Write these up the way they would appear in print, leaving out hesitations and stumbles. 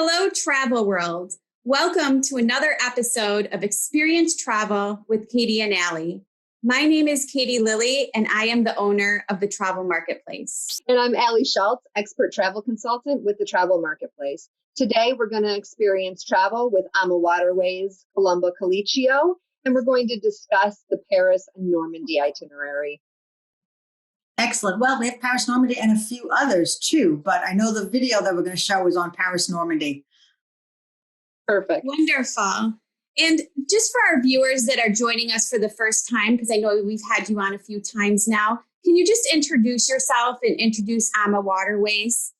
Hello, travel world. Welcome to another episode of Experience Travel with Katie and Allie. My name is Katie Lilly, and I am the owner of the Travel Marketplace. And I'm Allie Schultz, expert travel consultant with the Travel Marketplace. Today, we're going to experience travel with Ama Waterways, Columba, Colicchio, and we're going to discuss the Paris and Normandy itinerary. Excellent. Well, we have Paris, Normandy, and a few others too, but I know the video that we're going to show is on Paris, Normandy. Perfect. Wonderful. And just for our viewers that are joining us for the first time, because I know we've had you on a few times now, can you just introduce yourself and introduce Ama Waterways?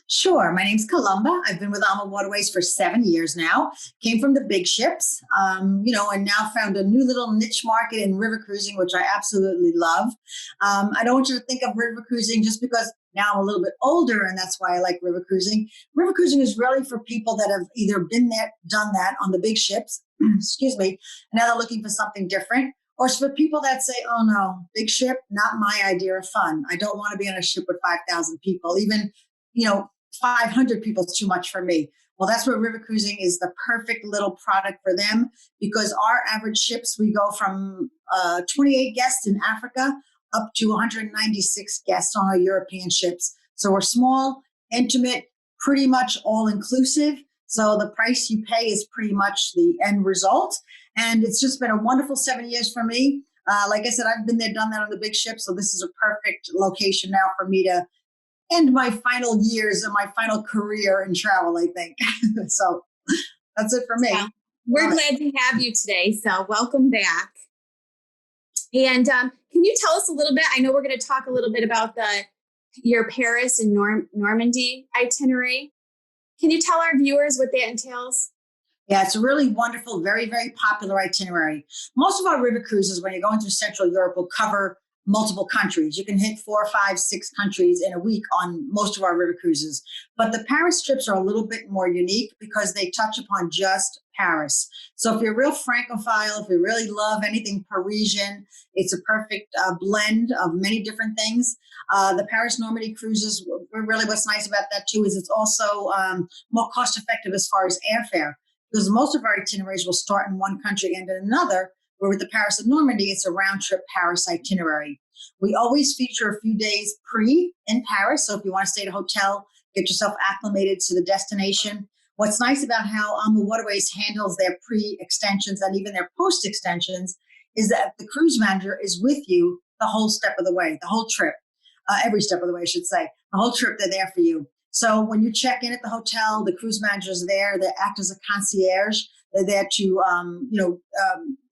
Sure. My name's Columba. I've been with Ama Waterways for 7 years now. Came from the big ships, and now found a new little niche market in river cruising, which I absolutely love. I don't want you to think of river cruising just because now I'm a little bit older and that's why I like river cruising. River cruising is really for people that have either been there, done that on the big ships, excuse me, and now they're looking for something different. Or it's for people that say, oh no, big ship, not my idea of fun. I don't want to be on a ship with 5,000 people. Even 500 people is too much for me. Well, that's where river cruising is the perfect little product for them, because our average ships, we go from 28 guests in Africa up to 196 guests on our European ships. So we're small, intimate, pretty much all inclusive. So the price you pay is pretty much the end result. And it's just been a wonderful 7 years for me. Like I said, I've been there, done that on the big ship. So this is a perfect location now for me to end my final years and my final career in travel, I think. So that's it for me. Yeah. We're glad to have you today. So welcome back. And can you tell us a little bit? I know we're going to talk a little bit about your Paris and Normandy itinerary. Can you tell our viewers what that entails? Yeah, it's a really wonderful, very, very popular itinerary. Most of our river cruises, when you're going through Central Europe, will cover multiple countries. You can hit 4, 5, 6 countries in a week on most of our river cruises. But the Paris trips are a little bit more unique because they touch upon just Paris. So if you're a real Francophile, if you really love anything Parisian, it's a perfect blend of many different things. The Paris Normandy cruises, really what's nice about that too is it's also more cost effective as far as airfare, because most of our itineraries will start in one country and in another. Where with the Paris and Normandy, it's a round trip Paris itinerary. We always feature a few days in Paris. So if you want to stay at a hotel, get yourself acclimated to the destination. What's nice about how Ama Waterways handles their pre-extensions and even their post-extensions is that the cruise manager is with you the whole step of the way, the whole trip, every step of the way, I should say. The whole trip, they're there for you. So when you check in at the hotel, the cruise manager's there. They act as a concierge. They're there to,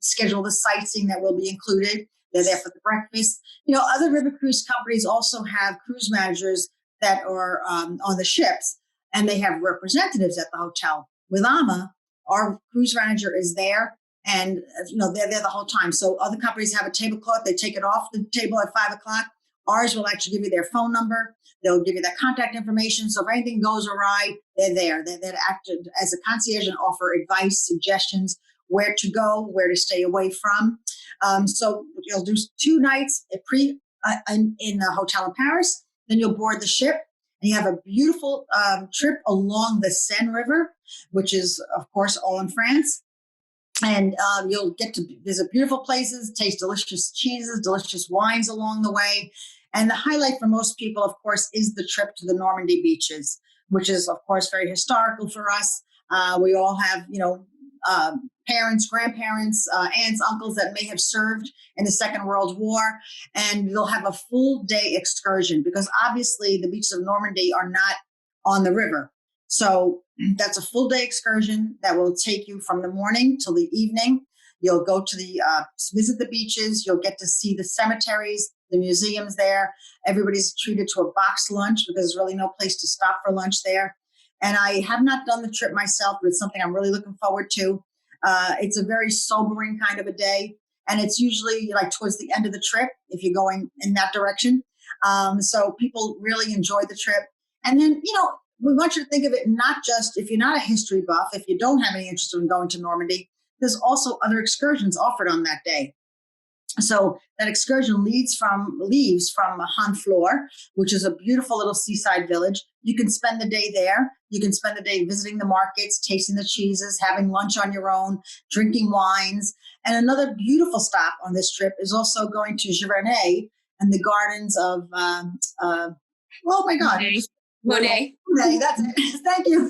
schedule the sightseeing that will be included. They're there for the breakfast. Other river cruise companies also have cruise managers that are on the ships, and they have representatives at the hotel. With Ama, our cruise manager is there, and they're there the whole time. So other companies have a tablecloth. They take it off the table at 5 o'clock. Ours will actually give you their phone number. They'll give you their contact information. So if anything goes awry, they're there. They're there to act as a concierge and offer advice, suggestions, where to go, where to stay away from. So you'll do 2 nights in the hotel in Paris. Then you'll board the ship. And you have a beautiful trip along the Seine River, which is, of course, all in France. And you'll get to visit beautiful places, taste delicious cheeses, delicious wines along the way. And the highlight for most people, of course, is the trip to the Normandy beaches, which is, of course, very historical for us. We all have, parents, grandparents, aunts, uncles that may have served in the Second World War. And you'll have a full day excursion because obviously the beaches of Normandy are not on the river. So that's a full day excursion that will take you from the morning till the evening. You'll go to visit the beaches. You'll get to see the cemeteries, the museums there. Everybody's treated to a boxed lunch because there's really no place to stop for lunch there. And I have not done the trip myself, but it's something I'm really looking forward to. It's a very sobering kind of a day. And it's usually like towards the end of the trip, if you're going in that direction. So people really enjoy the trip. And then, we want you to think of it not just if you're not a history buff, if you don't have any interest in going to Normandy, there's also other excursions offered on that day. So that excursion leaves from Honfleur, which is a beautiful little seaside village. You can spend the day there. You can spend the day visiting the markets, tasting the cheeses, having lunch on your own, drinking wines. And another beautiful stop on this trip is also going to Giverny and the gardens of, oh my God. Monet. That's it. Thank you.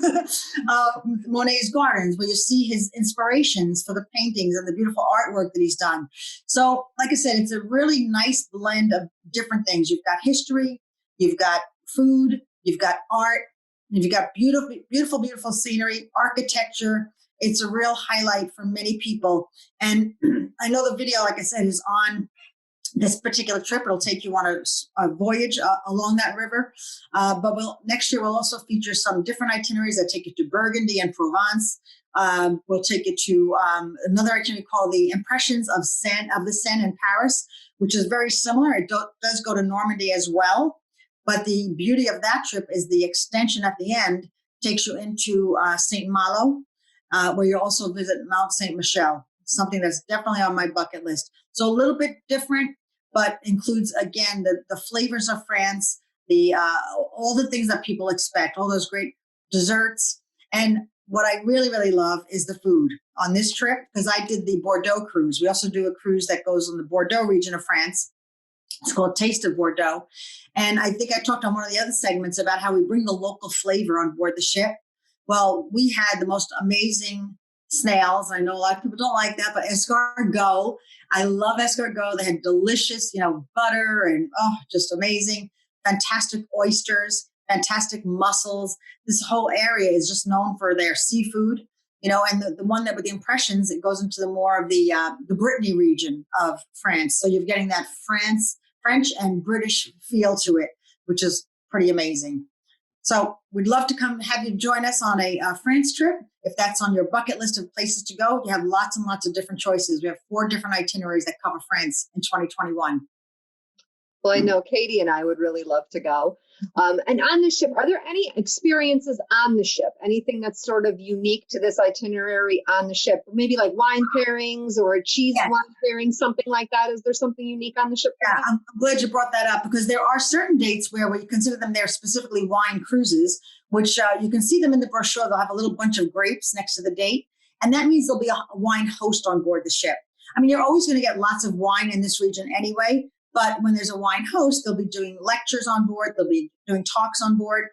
Monet's gardens, where you see his inspirations for the paintings and the beautiful artwork that he's done. So, like I said, it's a really nice blend of different things. You've got history, you've got food, you've got art, and you've got beautiful scenery, architecture. It's a real highlight for many people. And I know the video, like I said, is on this particular trip. It'll take you on a voyage along that river. But next year, we'll also feature some different itineraries that take you to Burgundy and Provence. We'll take you to another itinerary called the Impressions of the Seine in Paris, which is very similar. It does go to Normandy as well. But the beauty of that trip is the extension at the end takes you into St. Malo, where you also visit Mount St. Michel, something that's definitely on my bucket list. So a little bit different, but includes, again, the flavors of France, all the things that people expect, all those great desserts. And what I really, really love is the food on this trip, because I did the Bordeaux cruise. We also do a cruise that goes in the Bordeaux region of France. It's called Taste of Bordeaux. And I think I talked on one of the other segments about how we bring the local flavor on board the ship. Well, we had the most amazing snails. I know a lot of people don't like that, but escargot. I love escargot. They had delicious, butter and just amazing, fantastic oysters, fantastic mussels. This whole area is just known for their seafood, and the one that with the Impressions, it goes into the more of the Brittany region of France. So you're getting that French and British feel to it, which is pretty amazing. So we'd love to come have you join us on a France trip. If that's on your bucket list of places to go, you have lots and lots of different choices. We have 4 different itineraries that cover France in 2021. Well, I know Katie and I would really love to go. And on the ship, are there any experiences on the ship? Anything that's sort of unique to this itinerary on the ship? Maybe like wine pairings or a cheese wine pairing, something like that. Is there something unique on the ship? Yeah, I'm glad you brought that up, because there are certain dates where we consider them there specifically wine cruises, which you can see them in the brochure. They'll have a little bunch of grapes next to the date. And that means there'll be a wine host on board the ship. I mean, you're always going to get lots of wine in this region anyway. But when there's a wine host, they'll be doing lectures on board. They'll be doing talks on board.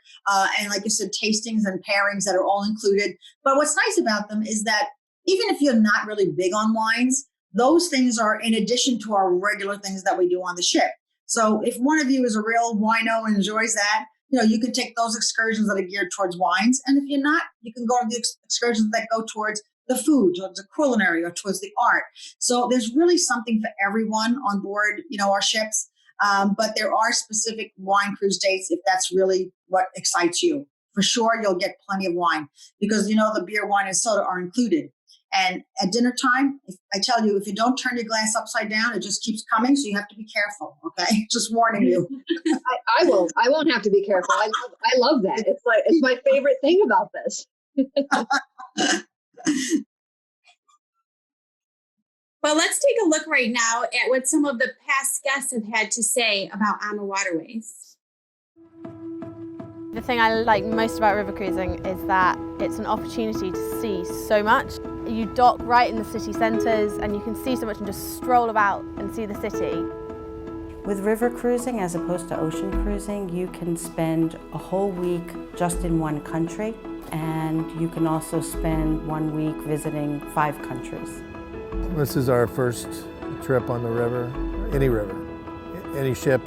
And like you said, tastings and pairings that are all included. But what's nice about them is that even if you're not really big on wines, those things are in addition to our regular things that we do on the ship. So if one of you is a real wino and enjoys that, you can take those excursions that are geared towards wines. And if you're not, you can go on the excursions that go towards the food, towards the culinary, or towards the art. So there's really something for everyone on board, our ships. But there are specific wine cruise dates if that's really what excites you. For sure, you'll get plenty of wine because, the beer, wine, and soda are included. And at dinner time, I tell you, if you don't turn your glass upside down, it just keeps coming. So you have to be careful. Okay, just warning you. I won't have to be careful. I love that. It's my favorite thing about this. Well, let's take a look right now at what some of the past guests have had to say about Ama Waterways. The thing I like most about river cruising is that it's an opportunity to see so much. You dock right in the city centres and you can see so much and just stroll about and see the city. With river cruising as opposed to ocean cruising, you can spend a whole week just in one country, and you can also spend 1 week visiting 5 countries. This is our first trip on the river, any ship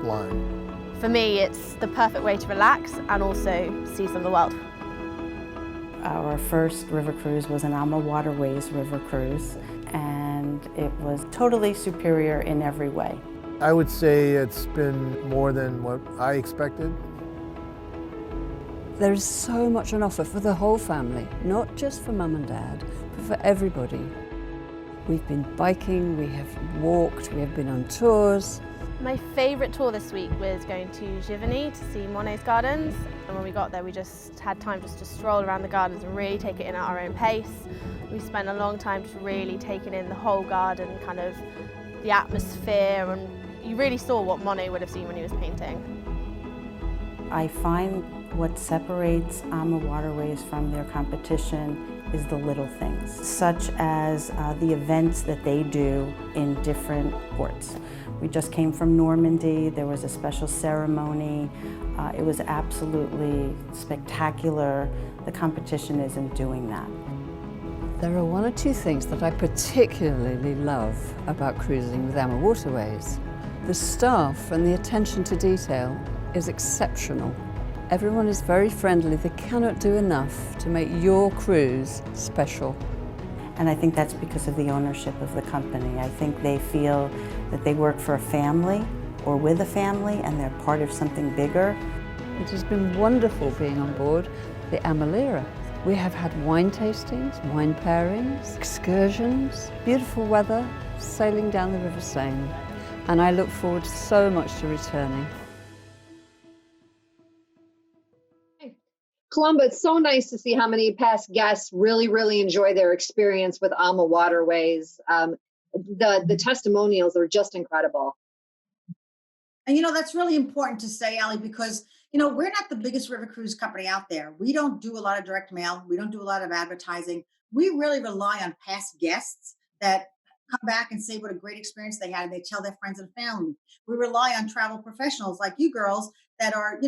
line. For me, it's the perfect way to relax and also see some of the world. Our first river cruise was an Ama Waterways river cruise, and it was totally superior in every way. I would say it's been more than what I expected. There is so much on offer for the whole family, not just for mum and dad, but for everybody. We've been biking, we have walked, we have been on tours. My favourite tour this week was going to Giverny to see Monet's gardens, and when we got there we just had time just to stroll around the gardens and really take it in at our own pace. We spent a long time just really taking in the whole garden, kind of the atmosphere, and you really saw what Monet would have seen when he was painting. I find what separates Ama Waterways from their competition is the little things, such as the events that they do in different ports. We just came from Normandy. There was a special ceremony. It was absolutely spectacular. The competition isn't doing that. There are one or two things that I particularly love about cruising with Ama Waterways. The staff and the attention to detail is exceptional. Everyone is very friendly. They cannot do enough to make your cruise special. And I think that's because of the ownership of the company. I think they feel that they work for a family or with a family and they're part of something bigger. It has been wonderful being on board the Amalera. We have had wine tastings, wine pairings, excursions, beautiful weather, sailing down the River Seine. And I look forward so much to returning. Columba, it's so nice to see how many past guests really enjoy their experience with Ama Waterways. The testimonials are just incredible. And, that's really important to say, Allie, because, we're not the biggest river cruise company out there. We don't do a lot of direct mail. We don't do a lot of advertising. We really rely on past guests that come back and say what a great experience they had, and they tell their friends and family. We rely on travel professionals like you girls that are,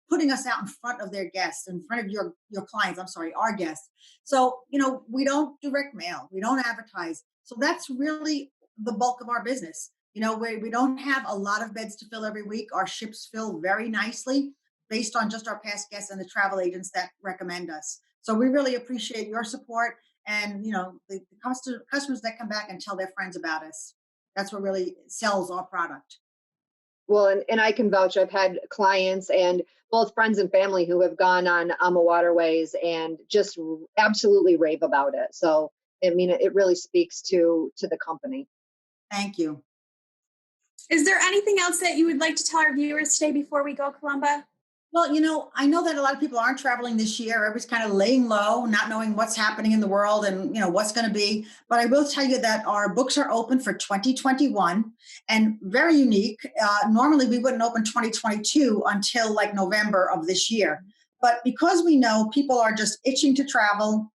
putting us out in front of their guests, in front of your clients, our guests. So, we don't direct mail. We don't advertise. So that's really the bulk of our business. We don't have a lot of beds to fill every week. Our ships fill very nicely based on just our past guests and the travel agents that recommend us. So we really appreciate your support and, the customers that come back and tell their friends about us. That's what really sells our product. Well, and I can vouch, I've had clients and both friends and family who have gone on Ama Waterways and just absolutely rave about it. So, it really speaks to the company. Thank you. Is there anything else that you would like to tell our viewers today before we go, Columba? Well, I know that a lot of people aren't traveling this year. Everybody's kind of laying low, not knowing what's happening in the world and, what's going to be. But I will tell you that our books are open for 2021 and very unique. Normally, we wouldn't open 2022 until like November of this year. But because we know people are just itching to travel,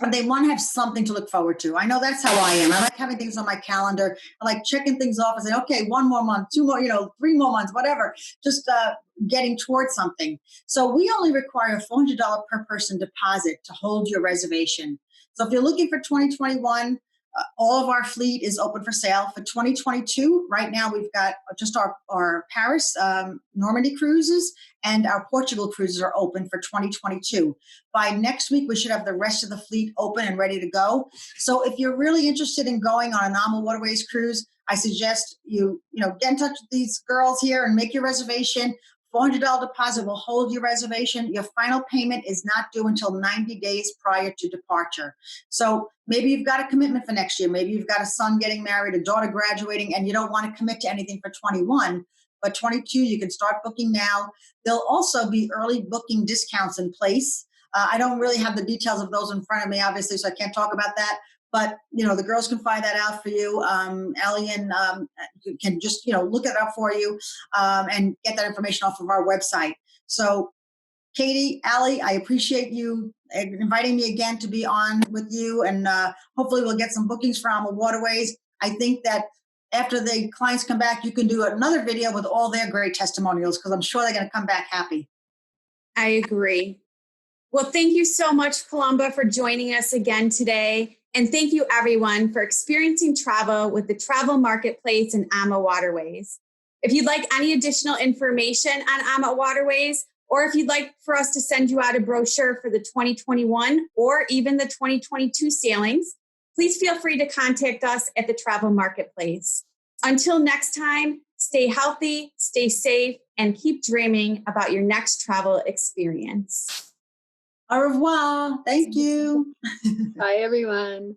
and they want to have something to look forward to. I know that's how I am. I like having things on my calendar. I like checking things off and saying, okay, 1 more month, 2 more, 3 more months, whatever, just getting towards something. So we only require a $400 per person deposit to hold your reservation. So if you're looking for 2021, all of our fleet is open for sale. For 2022, right now we've got just our Paris, Normandy cruises, and our Portugal cruises are open for 2022. By next week, we should have the rest of the fleet open and ready to go. So if you're really interested in going on an Ama Waterways cruise, I suggest you get in touch with these girls here and make your reservation. $400 deposit will hold your reservation. Your final payment is not due until 90 days prior to departure. So maybe you've got a commitment for next year. Maybe you've got a son getting married, a daughter graduating, and you don't want to commit to anything for 21. But 22, you can start booking now. There'll also be early booking discounts in place. I don't really have the details of those in front of me, obviously, so I can't talk about that. But, the girls can find that out for you. Allie and can just, look it up for you and get that information off of our website. So, Katie, Allie, I appreciate you inviting me again to be on with you. And hopefully we'll get some bookings for Ama Waterways. I think that after the clients come back, you can do another video with all their great testimonials because I'm sure they're going to come back happy. I agree. Well, thank you so much, Columba, for joining us again today. And thank you, everyone, for experiencing travel with the Travel Marketplace and Ama Waterways. If you'd like any additional information on Ama Waterways, or if you'd like for us to send you out a brochure for the 2021 or even the 2022 sailings, please feel free to contact us at the Travel Marketplace. Until next time, stay healthy, stay safe, and keep dreaming about your next travel experience. Au revoir. Thank you. Bye, everyone.